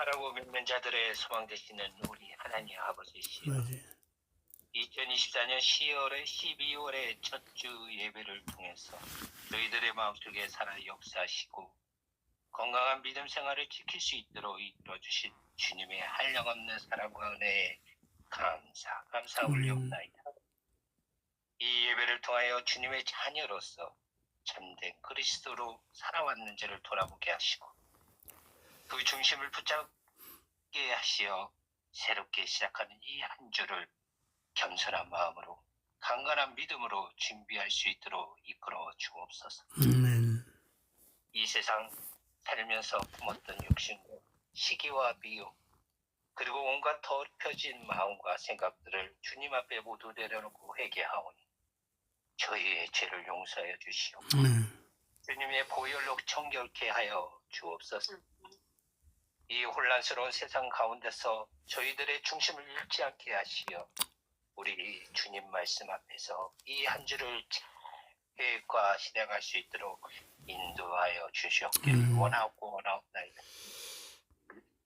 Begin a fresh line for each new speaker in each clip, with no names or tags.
바라고 믿는 자들의 소망 되시는 우리 하나님 아버지시여, 2024년 10월에 12월의 첫 주 예배를 통해서 저희들의 마음속에 살아 역사하시고 건강한 믿음 생활을 지킬 수 있도록 이끌어주신 주님의 한량없는 사랑과 은혜에 감사 올리옵나이다. 이 예배를 통하여 주님의 자녀로서 참된 그리스도로 살아왔는지를 돌아보게 하시고 그 중심을 붙잡게 하시어 새롭게 시작하는 이 한 주를 겸손한 마음으로 강건한 믿음으로 준비할 수 있도록 이끌어 주옵소서. 이 세상 살면서 품었던 욕심과 시기와 미움 그리고 온갖 더럽혀진 마음과 생각들을 주님 앞에 모두 내려놓고 회개하오니 저희의 죄를 용서하여 주시오. 주님의 보혈로 정결케 하여 주옵소서. 이 혼란스러운 세상 가운데서 저희들의 중심을 잃지 않게 하시어 우리 주님 말씀 앞에서 이 한 주를 계획과 실행할 수 있도록 인도하여 주시옵기를 원하옵나이다.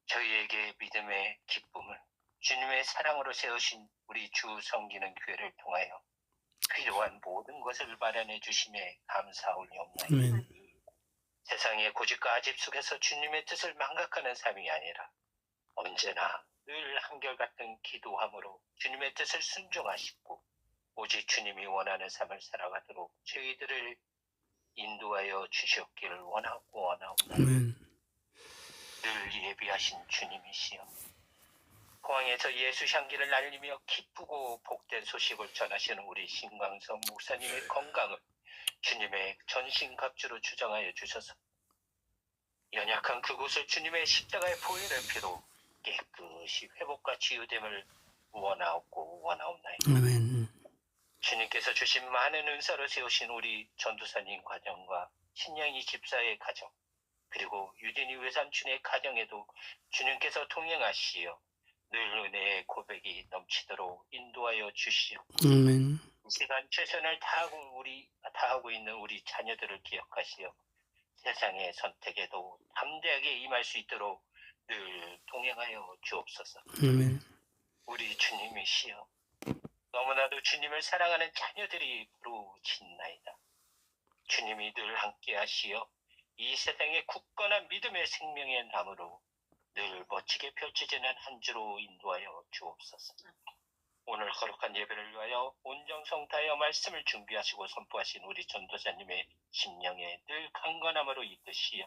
저희에게 믿음의 기쁨을 주님의 사랑으로 세우신 우리 주 섬기는 교회를 통하여 필요한 모든 것을 마련해 주심에 감사 올리옵나이다. 세상의 고집과 아집 속에서 주님의 뜻을 망각하는 삶이 아니라 언제나 늘 한결같은 기도함으로 주님의 뜻을 순종하시고 오직 주님이 원하는 삶을 살아가도록 저희들을 인도하여 주시옵기를 원하옵나이다. 늘 예비하신 주님이시여 포항에서 예수 향기를 날리며 기쁘고 복된 소식을 전하시는 우리 신광성 목사님의 건강을 주님의 전신갑주로 주장하여 주셔서 연약한 그곳을 주님의 십자가의 보혈의 피로 깨끗이 회복과 치유됨을 원하옵나이다. 주님께서 주신 많은 은사를 세우신 우리 전도사님 가정과 신양이 집사의 가정 그리고 유진이 외삼촌의 가정에도 주님께서 동행하시어 늘 은혜의 고백이 넘치도록 인도하여 주시오. 이 시간 최선을 다하고 있는 우리 자녀들을 기억하시어 세상의 선택에도 담대하게 임할 수 있도록 늘 동행하여 주옵소서. 우리 주님이시여 너무나도 주님을 사랑하는 자녀들이 부르짖나이다. 주님이 늘 함께 하시어 이 세상의 굳건한 믿음의 생명의 나무로 늘 멋지게 펼쳐지는 한 주로 인도하여 주옵소서. 오늘 거룩한 예배를 위하여 온정성 다하여 말씀을 준비하시고 선포하신 우리 전도사님의 심령에 늘 강건함으로 이끄시어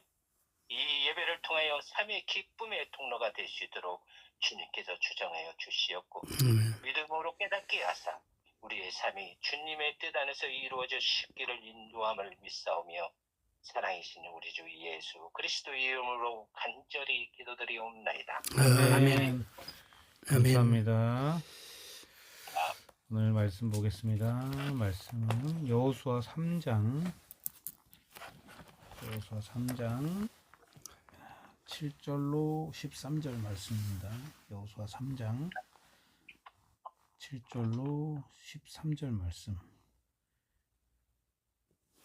이 예배를 통하여 삶의 기쁨의 통로가 될 수 있도록 주님께서 주정하여 주시었고 믿음으로 깨닫게 하사 우리의 삶이 주님의 뜻 안에서 이루어져 싶기를 인도함을 믿사오며 사랑이신 우리 주 예수 그리스도의 이름으로 간절히 기도드리옵나이다.
아멘. 감사합니다. 오늘 말씀 보겠습니다. 말씀은 여호수아 3장 7절로 13절 말씀입니다. 여호수아 3장 7절로 13절 말씀.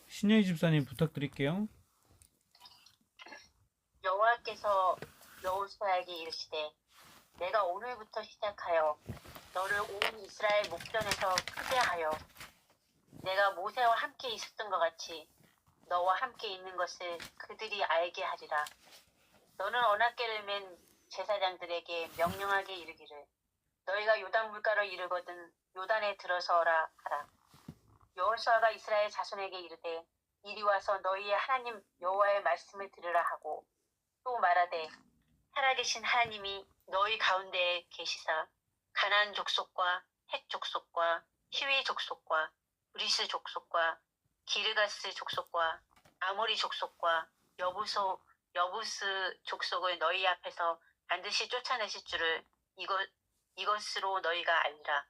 신영희 집사님 부탁드릴게요.
여호와께서 여호수아에게 이르시되 내가 오늘부터 시작하여 너를 온 이스라엘 목전에서 크게 하여 내가 모세와 함께 있었던 것 같이 너와 함께 있는 것을 그들이 알게 하리라. 너는 언약궤를 맨 제사장들에게 명령하게 이르기를 너희가 요단 물가로 이르거든 요단에 들어서라 하라. 여호수아가 이스라엘 자손에게 이르되 이리 와서 너희의 하나님 여호와의 말씀을 들으라 하고 또 말하되 살아계신 하나님이 너희 가운데에 계시사 가나안 족속과 헷 족속과 히위 족속과 브리스 족속과 기르가스 족속과 아모리 족속과 여부스 족속을 너희 앞에서 반드시 쫓아내실 줄을 이것으로 너희가 알리라.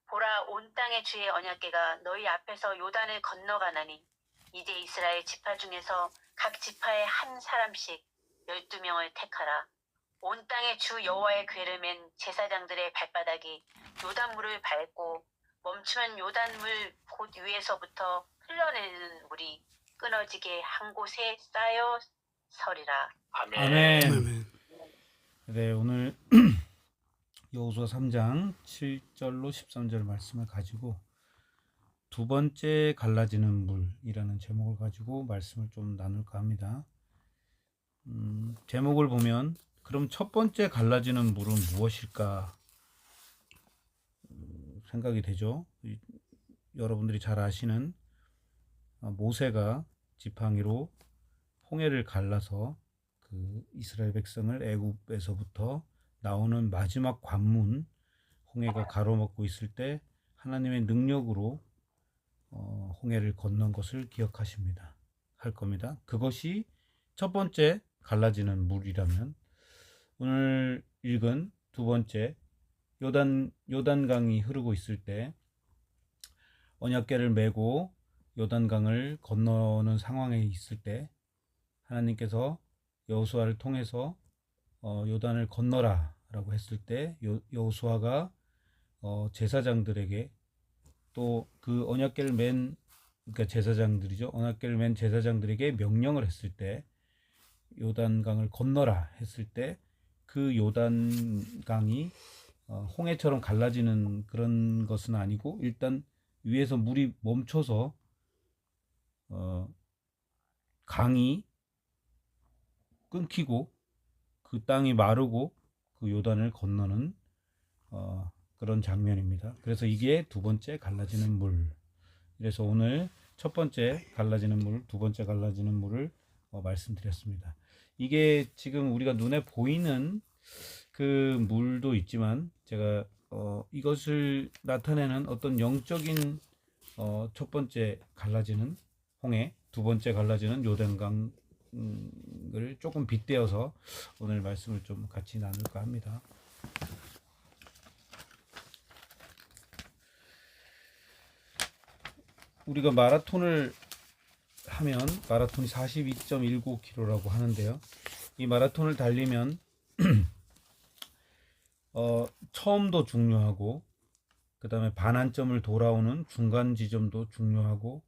보라, 온 땅의 주의 언약궤가 너희 앞에서 요단을 건너가나니 이제 이스라엘 지파 중에서 각 지파에 한 사람씩 12명을 택하라. 온 땅의 주 여호와의 궤를 맨 제사장들의 발바닥이 요단물을 밟고 멈추면 요단물 곧 위에서부터 흘러내리는 물이 끊어지게 한 곳에 쌓여 서리라.
아멘.
아멘. 네, 오늘 여호수아 3장 7절로 13절 말씀을 가지고 두 번째 갈라지는 물이라는 제목을 가지고 말씀을 좀 나눌까 합니다. 제목을 보면 그럼 첫 번째 갈라지는 물은 무엇일까 생각이 되죠. 여러분들이 잘 아시는 모세가 지팡이로 홍해를 갈라서 그 이스라엘 백성을 애굽에서부터 나오는 마지막 관문 홍해가 가로막고 있을 때 하나님의 능력으로 홍해를 건넌 것을 기억하십니다. 할 겁니다. 그것이 첫 번째 갈라지는 물이라면 오늘 읽은 두 번째 요단강이 흐르고 있을 때 언약궤를 메고 요단강을 건너는 상황에 있을 때 하나님께서 여호수아를 통해서 요단을 건너라 라고 했을 때 여호수아가 제사장들에게 또 그 언약궤를 맨 그러니까 제사장들이죠. 언약궤를 맨 제사장들에게 명령을 했을 때 요단강을 건너라 했을 때 그 요단강이 홍해처럼 갈라지는 그런 것은 아니고 일단 위에서 물이 멈춰서 강이 끊기고 그 땅이 마르고 그 요단을 건너는 그런 장면입니다. 그래서 이게 두 번째 갈라지는 물. 그래서 오늘 첫 번째 갈라지는 물, 두 번째 갈라지는 물을 말씀드렸습니다. 이게 지금 우리가 눈에 보이는 그 물도 있지만 제가 이것을 나타내는 어떤 영적인 첫 번째 갈라지는 홍해, 두 번째 갈라지는 요단강을 조금 빗대어서 오늘 말씀을 좀 같이 나눌까 합니다. 우리가 마라톤을 하면 마라톤이 42.19km라고 하는데요. 이 마라톤을 달리면 처음도 중요하고 그 다음에 반환점을 돌아오는 중간 지점도 중요하고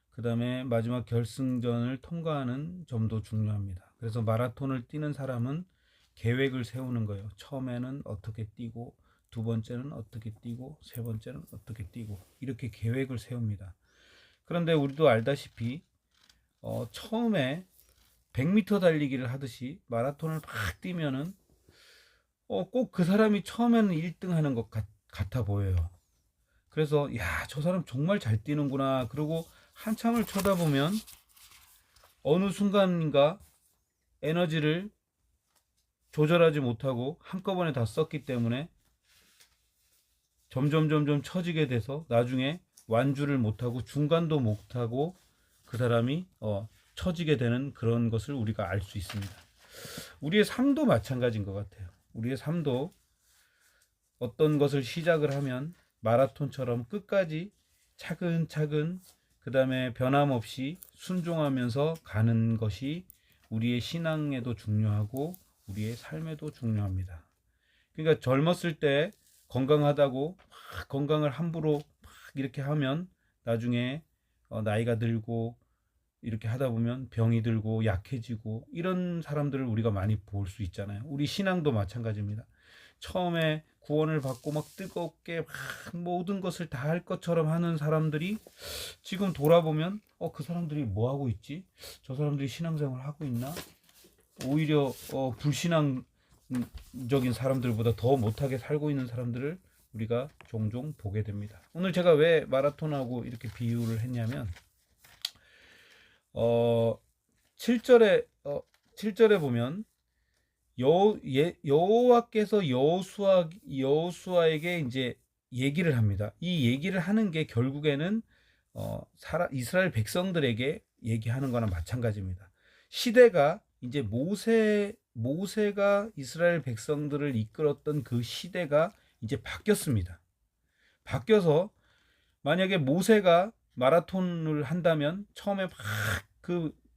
그 다음에 마지막 결승전을 통과하는 점도 중요합니다. 그래서 마라톤을 뛰는 사람은 계획을 세우는 거예요. 처음에는 어떻게 뛰고 두 번째는 어떻게 뛰고 세 번째는 어떻게 뛰고 이렇게 계획을 세웁니다. 그런데 우리도 알다시피 처음에 100m 달리기를 하듯이 마라톤을 막 뛰면은 꼭 그 사람이 처음에는 1등 하는 것 같아 보여요. 그래서 야, 저 사람 정말 잘 뛰는구나. 그리고 한참을 쳐다보면 어느 순간인가 에너지를 조절하지 못하고 한꺼번에 다 썼기 때문에 점점 처지게 돼서 나중에 완주를 못하고 중간도 못하고 그 사람이 처지게 되는 그런 것을 우리가 알 수 있습니다. 우리의 삶도 마찬가지인 것 같아요. 우리의 삶도 어떤 것을 시작을 하면 마라톤처럼 끝까지 차근차근 그 다음에 변함없이 순종하면서 가는 것이 우리의 신앙에도 중요하고 우리의 삶에도 중요합니다. 그러니까 젊었을 때 건강하다고 막 건강을 함부로 막 이렇게 하면 나중에 나이가 들고 이렇게 하다 보면 병이 들고 약해지고 이런 사람들을 우리가 많이 볼 수 있잖아요. 우리 신앙도 마찬가지입니다. 처음에 구원을 받고 막 뜨겁게 막 모든 것을 다 할 것처럼 하는 사람들이 지금 돌아보면 그 사람들이 뭐 하고 있지? 저 사람들이 신앙생활 하고 있나? 오히려 불신앙적인 사람들보다 더 못하게 살고 있는 사람들을 우리가 종종 보게 됩니다. 오늘 제가 왜 마라톤하고 이렇게 비유를 했냐면 7절에 보면 여호와께서 여호수아에게 이제 얘기를 합니다. 이 얘기를 하는 게 결국에는 이스라엘 백성들에게 얘기하는 거나 마찬가지입니다. 시대가 이제 모세가 이스라엘 백성들을 이끌었던 그 시대가 이제 바뀌었습니다. 바뀌어서 만약에 모세가 마라톤을 한다면 처음에 막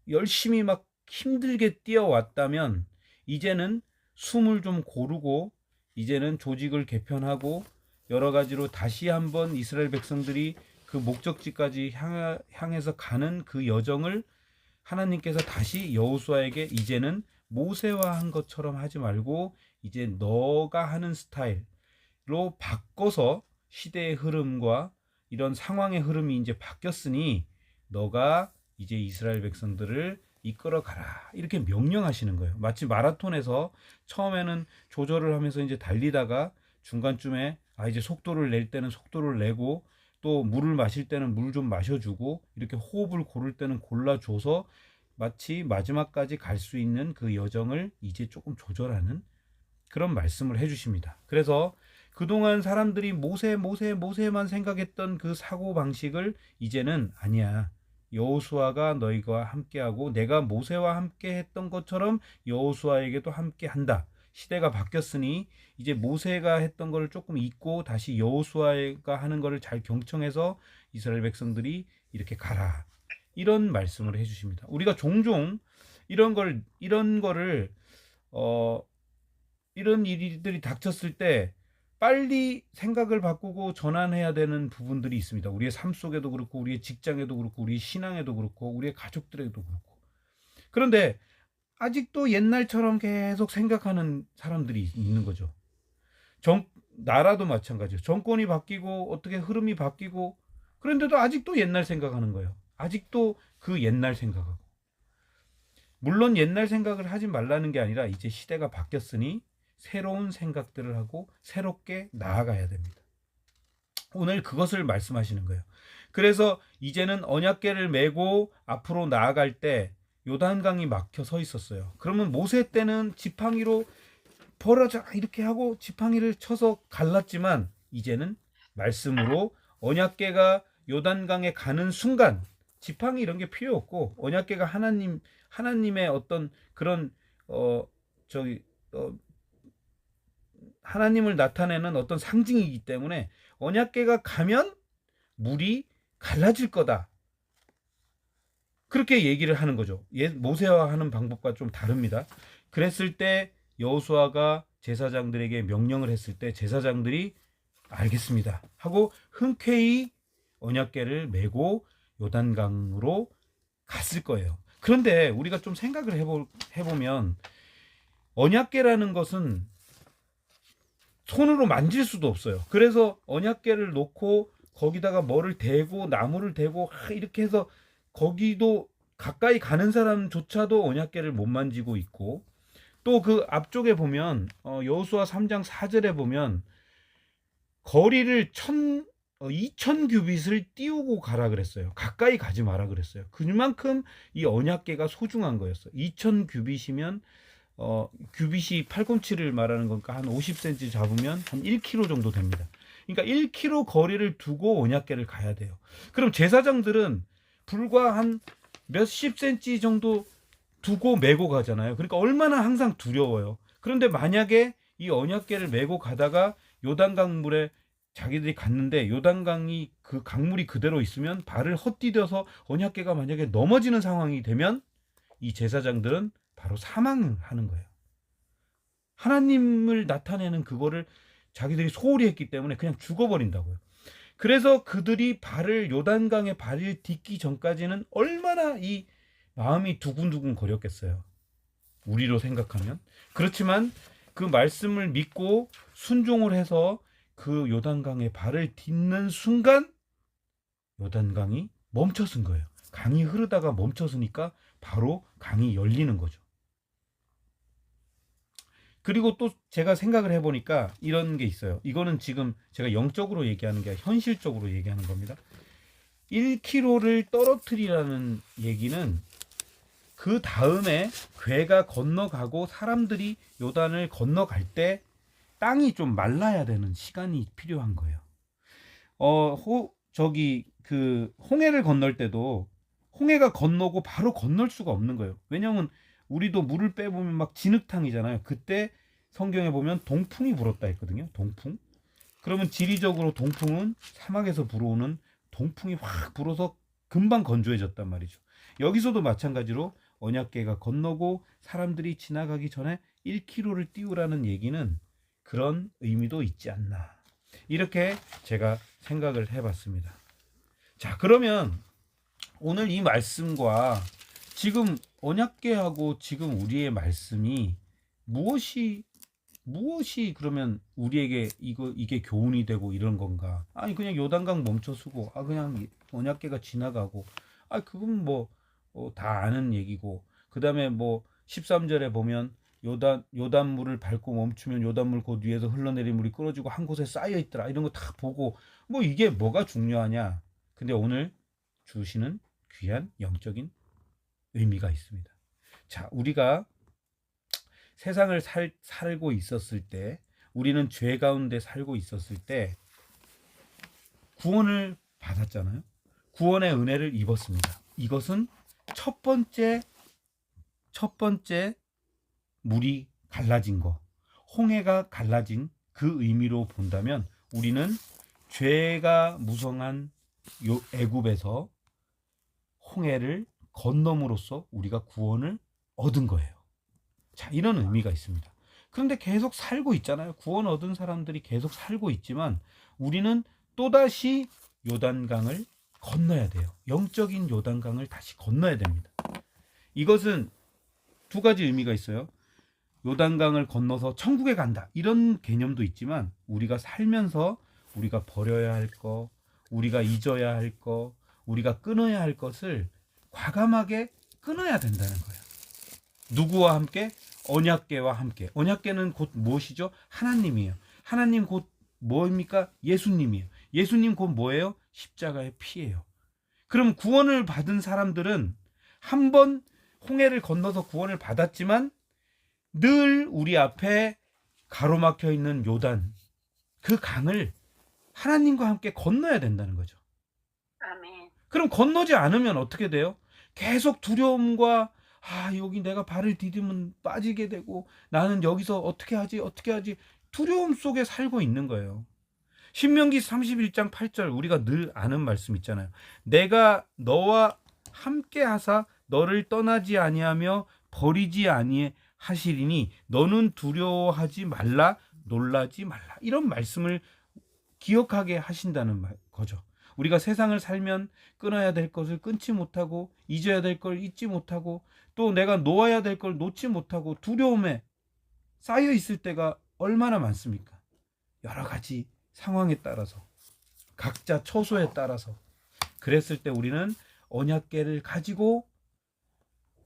열심히 막 힘들게 뛰어왔다면 이제는 숨을 좀 고르고 이제는 조직을 개편하고 여러 가지로 다시 한번 이스라엘 백성들이 그 목적지까지 향해서 가는 그 여정을 하나님께서 다시 여호수아에게 이제는 모세와 한 것처럼 하지 말고 이제 너가 하는 스타일로 바꿔서 시대의 흐름과 이런 상황의 흐름이 이제 바뀌었으니 너가 이제 이스라엘 백성들을 이끌어 가라. 이렇게 명령하시는 거예요. 마치 마라톤에서 처음에는 조절을 하면서 이제 달리다가 중간쯤에 이제 속도를 낼 때는 속도를 내고 또 물을 마실 때는 물 좀 마셔주고 이렇게 호흡을 고를 때는 골라줘서 마치 마지막까지 갈 수 있는 그 여정을 이제 조금 조절하는 그런 말씀을 해주십니다. 그래서 그동안 사람들이 모세만 생각했던 그 사고방식을 이제는 아니야. 여호수아가 너희와 함께하고 내가 모세와 함께 했던 것처럼 여호수아에게도 함께 한다. 시대가 바뀌었으니 이제 모세가 했던 거를 조금 잊고 다시 여호수아가 하는 거를 잘 경청해서 이스라엘 백성들이 이렇게 가라. 이런 말씀을 해주십니다. 우리가 종종 이런 거를 이런 일들이 닥쳤을 때 빨리 생각을 바꾸고 전환해야 되는 부분들이 있습니다. 우리의 삶 속에도 그렇고 우리의 직장에도 그렇고 우리의 신앙에도 그렇고 우리의 가족들에도 그렇고. 그런데 아직도 옛날처럼 계속 생각하는 사람들이 있는 거죠. 나라도 마찬가지예요. 정권이 바뀌고 어떻게 흐름이 바뀌고 그런데도 아직도 옛날 생각하는 거예요. 아직도 그 옛날 생각하고. 물론 옛날 생각을 하지 말라는 게 아니라 이제 시대가 바뀌었으니 새로운 생각들을 하고 새롭게 나아가야 됩니다. 오늘 그것을 말씀하시는 거예요. 그래서 이제는 언약궤를 메고 앞으로 나아갈 때 요단강이 막혀 서 있었어요. 그러면 모세 때는 지팡이로 벌어져 이렇게 하고 지팡이를 쳐서 갈랐지만 이제는 말씀으로 언약궤가 요단강에 가는 순간 지팡이 이런 게 필요 없고 언약궤가 하나님의 어떤 그런 하나님을 나타내는 어떤 상징이기 때문에 언약궤가 가면 물이 갈라질 거다. 그렇게 얘기를 하는 거죠. 모세와 하는 방법과 좀 다릅니다. 그랬을 때 여호수아가 제사장들에게 명령을 했을 때 제사장들이 알겠습니다 하고 흔쾌히 언약궤를 메고 요단강으로 갔을 거예요. 그런데 우리가 좀 생각을 해보면 언약궤라는 것은 손으로 만질 수도 없어요. 그래서 언약궤를 놓고 거기다가 뭐를 대고 나무를 대고 이렇게 해서 거기도 가까이 가는 사람조차도 언약궤를 못 만지고 있고 또 그 앞쪽에 보면 여호수아 3장 4절에 보면 거리를 2000규빗을 띄우고 가라 그랬어요. 가까이 가지 마라 그랬어요. 그만큼 이 언약궤가 소중한 거였어요. 2000규빗이면 규빗이 팔꿈치를 말하는 거니까 한 50cm 잡으면 한 1km 정도 됩니다. 그러니까 1km 거리를 두고 언약궤를 가야 돼요. 그럼 제사장들은 불과 한 몇십 cm 정도 두고 메고 가잖아요. 그러니까 얼마나 항상 두려워요. 그런데 만약에 이 언약궤를 메고 가다가 요단강 물에 자기들이 갔는데 요단강이 그 강물이 그대로 있으면 발을 헛디뎌서 언약궤가 만약에 넘어지는 상황이 되면 이 제사장들은 바로 사망을 하는 거예요. 하나님을 나타내는 그거를 자기들이 소홀히 했기 때문에 그냥 죽어버린다고요. 그래서 그들이 요단강에 발을 딛기 전까지는 얼마나 이 마음이 두근두근 거렸겠어요. 우리로 생각하면. 그렇지만 그 말씀을 믿고 순종을 해서 그 요단강에 발을 딛는 순간 요단강이 멈춰선 거예요. 강이 흐르다가 멈춰서니까 바로 강이 열리는 거죠. 그리고 또 제가 생각을 해보니까 이런 게 있어요. 이거는 지금 제가 영적으로 얘기하는 게 아니라 현실적으로 얘기하는 겁니다. 1km를 떨어뜨리라는 얘기는 그 다음에 궤가 건너가고 사람들이 요단을 건너갈 때 땅이 좀 말라야 되는 시간이 필요한 거예요. 홍해를 건널 때도 홍해가 건너고 바로 건널 수가 없는 거예요. 왜냐하면 우리도 물을 빼보면 막 진흙탕이잖아요. 그때 성경에 보면 동풍이 불었다 했거든요. 동풍. 그러면 지리적으로 동풍은 사막에서 불어오는 동풍이 확 불어서 금방 건조해졌단 말이죠. 여기서도 마찬가지로 언약궤가 건너고 사람들이 지나가기 전에 1km를 띄우라는 얘기는 그런 의미도 있지 않나. 이렇게 제가 생각을 해봤습니다. 자, 그러면 오늘 이 말씀과 지금 언약궤하고 지금 우리의 말씀이 무엇이 그러면 우리에게 이게 교훈이 되고 이런 건가? 아니 그냥 요단강 멈춰서고 그냥 언약궤가 지나가고 그건 다 아는 얘기고 그다음에 13절에 보면 요단물을 밟고 멈추면 요단물 곧 위에서 흘러내린 물이 끊어지고 한 곳에 쌓여 있더라. 이런 거 다 보고 이게 뭐가 중요하냐? 근데 오늘 주시는 귀한 영적인 의미가 있습니다. 자, 우리가 세상을 살고 있었을 때, 우리는 죄 가운데 살고 있었을 때 구원을 받았잖아요. 구원의 은혜를 입었습니다. 이것은 첫 번째 물이 갈라진 거, 홍해가 갈라진 그 의미로 본다면 우리는 죄가 무성한 애굽에서 홍해를 건너므로써 우리가 구원을 얻은 거예요. 자, 이런 의미가 있습니다. 그런데 계속 살고 있잖아요. 구원 얻은 사람들이 계속 살고 있지만 우리는 또다시 요단강을 건너야 돼요. 영적인 요단강을 다시 건너야 됩니다. 이것은 두 가지 의미가 있어요. 요단강을 건너서 천국에 간다. 이런 개념도 있지만 우리가 살면서 우리가 버려야 할 거, 우리가 잊어야 할 거, 우리가 끊어야 할 것을 과감하게 끊어야 된다는 거예요. 누구와 함께? 언약궤와 함께. 언약궤는 곧 무엇이죠? 하나님이에요. 하나님 곧 뭐입니까? 예수님이에요. 예수님 곧 뭐예요? 십자가의 피예요. 그럼 구원을 받은 사람들은 한 번 홍해를 건너서 구원을 받았지만 늘 우리 앞에 가로막혀 있는 요단, 그 강을 하나님과 함께 건너야 된다는 거죠.
아멘.
그럼 건너지 않으면 어떻게 돼요? 계속 두려움과 여기 내가 발을 디디면 빠지게 되고 나는 여기서 어떻게 하지 두려움 속에 살고 있는 거예요. 신명기 31장 8절 우리가 늘 아는 말씀 있잖아요. 내가 너와 함께 하사 너를 떠나지 아니하며 버리지 아니하시리니 너는 두려워하지 말라 놀라지 말라. 이런 말씀을 기억하게 하신다는 거죠. 우리가 세상을 살면 끊어야 될 것을 끊지 못하고 잊어야 될 걸 잊지 못하고 또 내가 놓아야 될 걸 놓지 못하고 두려움에 쌓여 있을 때가 얼마나 많습니까? 여러 가지 상황에 따라서 각자 처소에 따라서 그랬을 때 우리는 언약궤를 가지고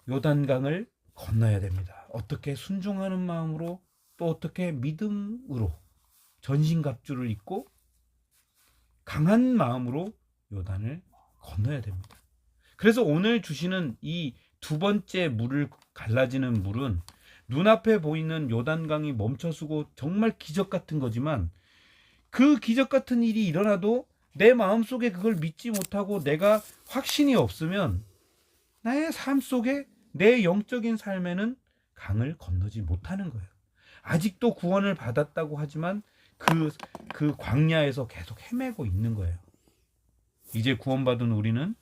요단강을 건너야 됩니다. 어떻게 순종하는 마음으로 또 어떻게 믿음으로 전신갑주를 입고 강한 마음으로 요단을 건너야 됩니다. 그래서 오늘 주시는 이 두 번째 물을 갈라지는 물은 눈앞에 보이는 요단강이 멈춰서고 정말 기적 같은 거지만 그 기적 같은 일이 일어나도 내 마음속에 그걸 믿지 못하고 내가 확신이 없으면 나의 삶 속에 내 영적인 삶에는 강을 건너지 못하는 거예요. 아직도 구원을 받았다고 하지만 그 광야에서 계속 헤매고 있는 거예요. 이제 구원받은 우리는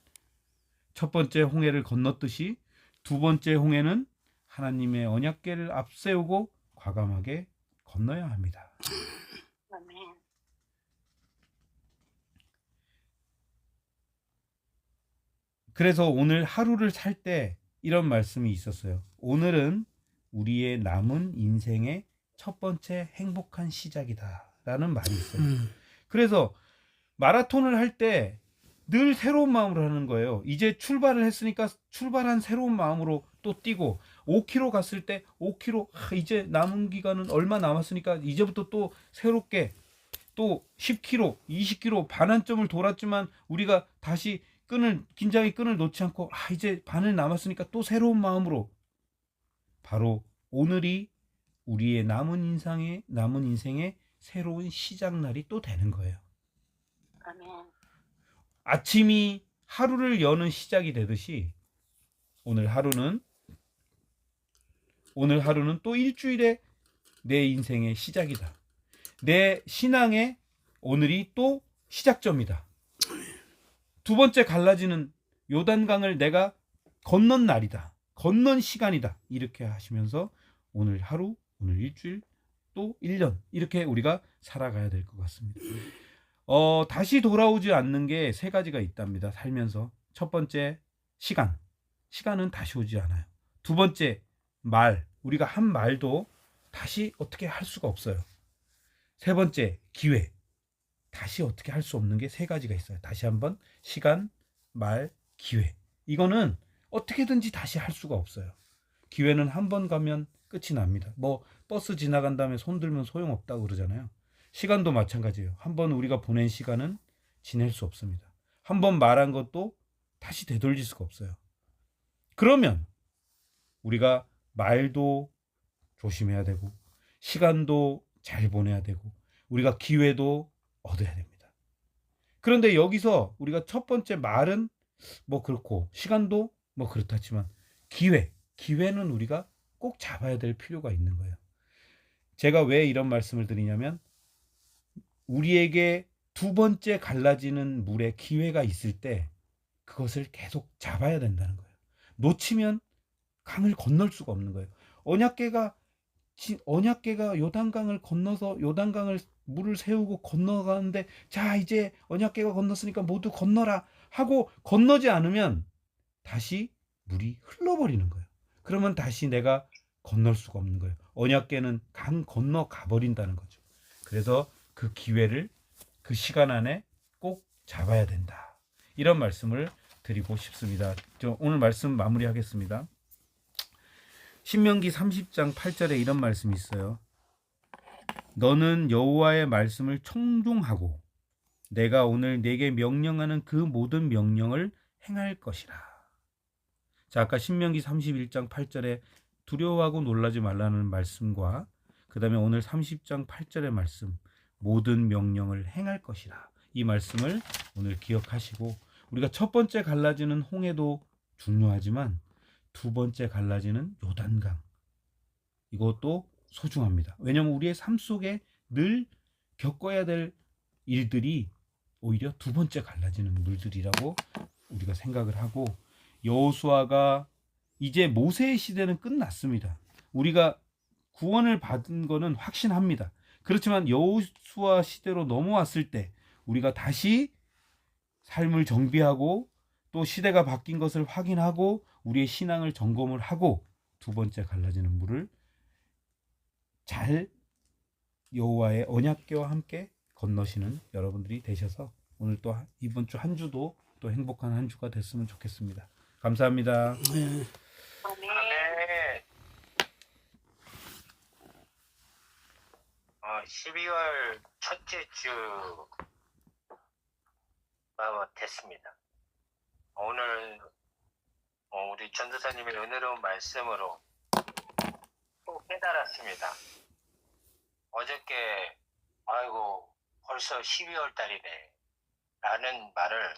첫 번째 홍해를 건넜듯이 두 번째 홍해는 하나님의 언약궤를 앞세우고 과감하게 건너야 합니다.
아멘.
그래서 오늘 하루를 살 때 이런 말씀이 있었어요. 오늘은 우리의 남은 인생의 첫 번째 행복한 시작이다 라는 말이 있어요. 그래서 마라톤을 할 때 늘 새로운 마음으로 하는 거예요. 이제 출발을 했으니까 출발한 새로운 마음으로 또 뛰고 5km 갔을 때 5km 이제 남은 기간은 얼마 남았으니까 이제부터 또 새롭게 또 10km, 20km 반환점을 돌았지만 우리가 다시 긴장의 끈을 놓지 않고 이제 반을 남았으니까 또 새로운 마음으로 바로 오늘이 우리의 남은 인생의 새로운 시작날이 또 되는 거예요.
아멘.
아침이 하루를 여는 시작이 되듯이 오늘 하루는 또 일주일의 내 인생의 시작이다. 내 신앙의 오늘이 또 시작점이다. 두 번째 갈라지는 요단강을 내가 건넌 날이다. 건넌 시간이다. 이렇게 하시면서 오늘 하루, 오늘 일주일, 또 1년 이렇게 우리가 살아가야 될 것 같습니다. 다시 돌아오지 않는 게 세 가지가 있답니다. 살면서 첫 번째 시간, 시간은 다시 오지 않아요. 두 번째, 말. 우리가 한 말도 다시 어떻게 할 수가 없어요. 세 번째, 기회. 다시 어떻게 할 수 없는 게 세 가지가 있어요. 다시 한번, 시간, 말, 기회. 이거는 어떻게든지 다시 할 수가 없어요. 기회는 한 번 가면 끝이 납니다. 뭐 버스 지나간 다음에 손 들면 소용없다고 그러잖아요. 시간도 마찬가지예요. 한 번 우리가 보낸 시간은 지낼 수 없습니다. 한 번 말한 것도 다시 되돌릴 수가 없어요. 그러면 우리가 말도 조심해야 되고, 시간도 잘 보내야 되고, 우리가 기회도 얻어야 됩니다. 그런데 여기서 우리가 첫 번째 말은 뭐 그렇고, 시간도 뭐 그렇다지만, 기회는 우리가 꼭 잡아야 될 필요가 있는 거예요. 제가 왜 이런 말씀을 드리냐면, 우리에게 두 번째 갈라지는 물에 기회가 있을 때 그것을 계속 잡아야 된다는 거예요. 놓치면 강을 건널 수가 없는 거예요. 언약궤가 요단강을 건너서 요단강을 물을 세우고 건너가는데, 자 이제 언약궤가 건넜으니까 모두 건너라 하고 건너지 않으면 다시 물이 흘러버리는 거예요. 그러면 다시 내가 건널 수가 없는 거예요. 언약궤는 강 건너 가버린다는 거죠. 그래서 그 기회를 그 시간 안에 꼭 잡아야 된다. 이런 말씀을 드리고 싶습니다. 저 오늘 말씀 마무리하겠습니다. 신명기 30장 8절에 이런 말씀이 있어요. 너는 여호와의 말씀을 청종하고 내가 오늘 내게 명령하는 그 모든 명령을 행할 것이라. 자, 아까 신명기 31장 8절에 두려워하고 놀라지 말라는 말씀과 그 다음에 오늘 30장 8절의 말씀, 모든 명령을 행할 것이라. 이 말씀을 오늘 기억하시고, 우리가 첫 번째 갈라지는 홍해도 중요하지만 두 번째 갈라지는 요단강, 이것도 소중합니다. 왜냐하면 우리의 삶 속에 늘 겪어야 될 일들이 오히려 두 번째 갈라지는 물들이라고 우리가 생각을 하고, 여호수아가 이제 모세의 시대는 끝났습니다. 우리가 구원을 받은 거는 확신합니다. 그렇지만 여호수아 시대로 넘어왔을 때 우리가 다시 삶을 정비하고 또 시대가 바뀐 것을 확인하고 우리의 신앙을 점검을 하고 두 번째 갈라지는 물을 잘 여호와의 언약궤와 함께 건너시는 여러분들이 되셔서 오늘 또 이번 주 한 주도 또 행복한 한 주가 됐으면 좋겠습니다. 감사합니다.
아멘.
아멘. 12월 첫째 주가 됐습니다. 오늘 우리 전도사님의 은혜로운 말씀으로 또 깨달았습니다. 어저께 아이고 벌써 12월 달이네 라는 말을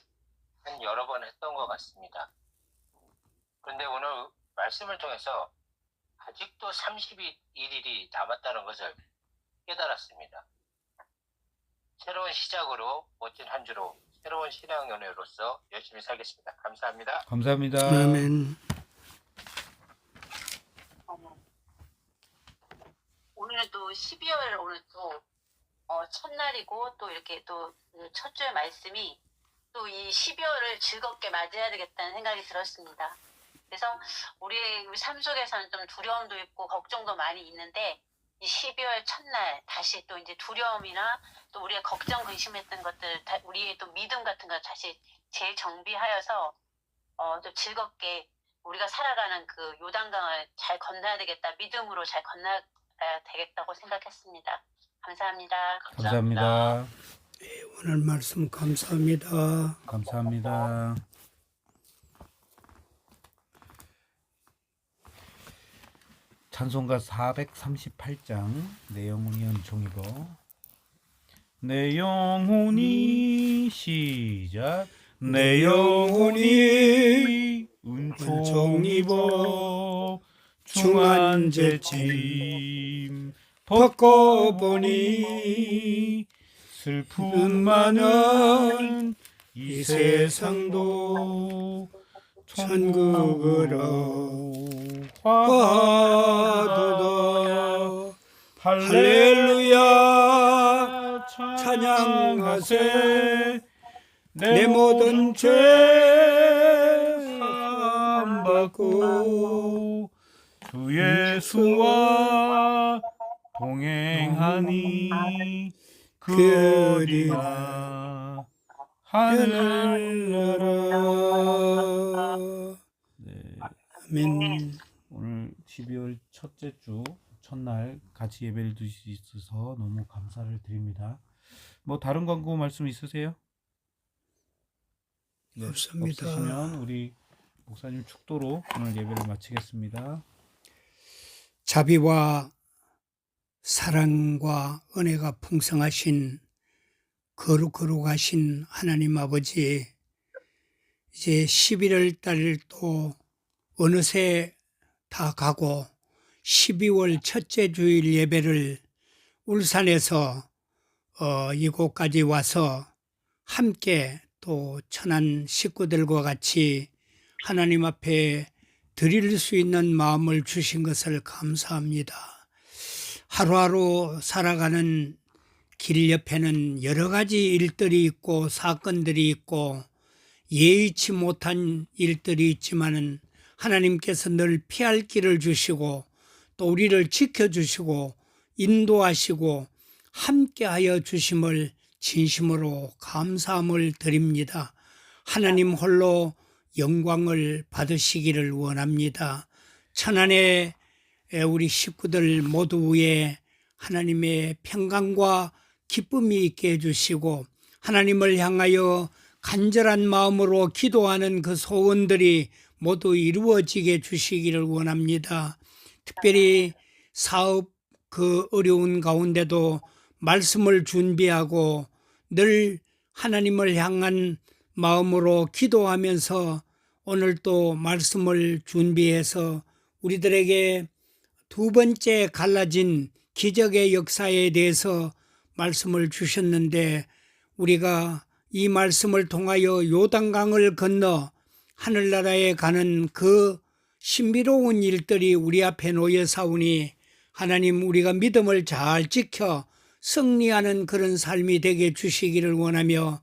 한 여러 번 했던 것 같습니다. 그런데 오늘 말씀을 통해서 아직도 31일이 남았다는 것을 깨달았습니다. 새로운 시작으로 멋진 한 주로 새로운 신앙 연애로서 열심히 살겠습니다. 감사합니다.
감사합니다.
아멘.
오늘은 또 12월 오늘 또 첫날이고 또 이렇게 또 첫 주의 말씀이 또 이 12월을 즐겁게 맞이해야 되겠다는 생각이 들었습니다. 그래서 우리 삶 속에서는 좀 두려움도 있고 걱정도 많이 있는데 이 12월 첫날 다시 또 이제 두려움이나 또 우리가 걱정 근심했던 것들 우리의 또 믿음 같은 거 다시 재정비하여서 또 즐겁게 우리가 살아가는 그 요단강을 잘 건너야 되겠다, 믿음으로 잘 건너야 되겠다고 생각했습니다. 감사합니다.
감사합니다.
오늘 말씀 감사합니다.
감사합니다. 찬송가 438장 내 영혼이 은총이고, 내 영혼이 시작, 내 영혼이 은총입어 중한 죄짐 벗고보니 슬픔 많은 이 세상도 천국으로 화도다. 할렐루야 찬양하세. 내 모든 죄 삼 받고 주 예수와 동행하니 그리나 하늘나라. 네,
아멘.
오늘 12월 첫째 주 첫날 같이 예배를 드릴 수 있어서 너무 감사를 드립니다. 뭐 다른 광고 말씀 있으세요? 네,
없습니다.
없으시면 우리 목사님 축도로 오늘 예배를 마치겠습니다.
자비와 사랑과 은혜가 풍성하신 거룩하신 하나님 아버지, 이제 11월 달 또 어느새 다 가고 12월 첫째 주일 예배를 울산에서 이곳까지 와서 함께 또 천안 식구들과 같이 하나님 앞에 드릴 수 있는 마음을 주신 것을 감사합니다. 하루하루 살아가는 길 옆에는 여러 가지 일들이 있고 사건들이 있고 예의치 못한 일들이 있지만은 하나님께서 늘 피할 길을 주시고 또 우리를 지켜주시고 인도하시고 함께하여 주심을 진심으로 감사함을 드립니다. 하나님 홀로 영광을 받으시기를 원합니다. 천안의 우리 식구들 모두 위에 하나님의 평강과 기쁨이 있게 해주시고 하나님을 향하여 간절한 마음으로 기도하는 그 소원들이 모두 이루어지게 주시기를 원합니다. 특별히 사업 그 어려운 가운데도 말씀을 준비하고 늘 하나님을 향한 마음으로 기도하면서 오늘 또 말씀을 준비해서 우리들에게 두 번째 갈라진 기적의 역사에 대해서 말씀을 주셨는데 우리가 이 말씀을 통하여 요단강을 건너 하늘나라에 가는 그 신비로운 일들이 우리 앞에 놓여 사오니 하나님 우리가 믿음을 잘 지켜 승리하는 그런 삶이 되게 주시기를 원하며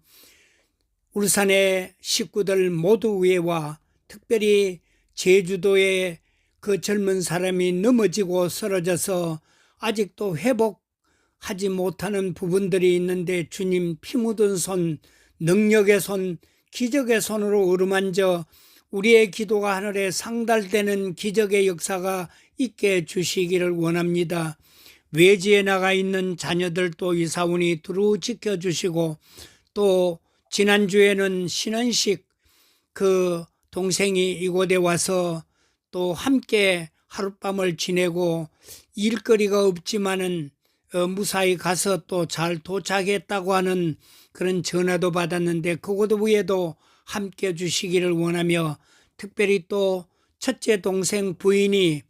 울산의 식구들 모두 위에와 특별히 제주도의 그 젊은 사람이 넘어지고 쓰러져서 아직도 회복하지 못하는 부분들이 있는데 주님 피 묻은 손, 능력의 손, 기적의 손으로 어루만져 우리의 기도가 하늘에 상달되는 기적의 역사가 있게 주시기를 원합니다. 외지에 나가 있는 자녀들도 이사원이 두루 지켜주시고 또 지난주에는 신원식 그 동생이 이곳에 와서 또 함께 하룻밤을 지내고 일거리가 없지만은 무사히 가서 또 잘 도착했다고 하는 그런 전화도 받았는데 그곳 위에도 함께 주시기를 원하며 특별히 또 첫째 동생 부인이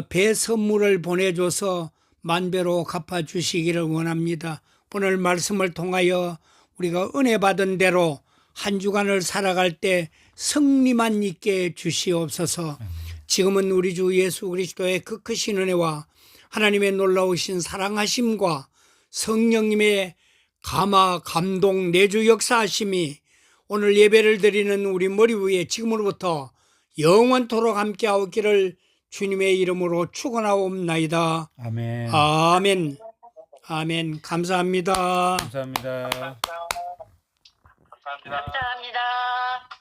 배 선물을 보내줘서 만배로 갚아주시기를 원합니다. 오늘 말씀을 통하여 우리가 은혜 받은 대로 한 주간을 살아갈 때 승리만 있게 주시옵소서. 지금은 우리 주 예수 그리스도의 그 크신 은혜와 하나님의 놀라우신 사랑하심과 성령님의 감화 감동 내주 역사하심이 오늘 예배를 드리는 우리 머리 위에 지금으로부터 영원토록 함께하옵기를 주님의 이름으로 축원하옵나이다.
아멘.
아멘. 아멘. 감사합니다.
감사합니다.
감사합니다.
감사합니다.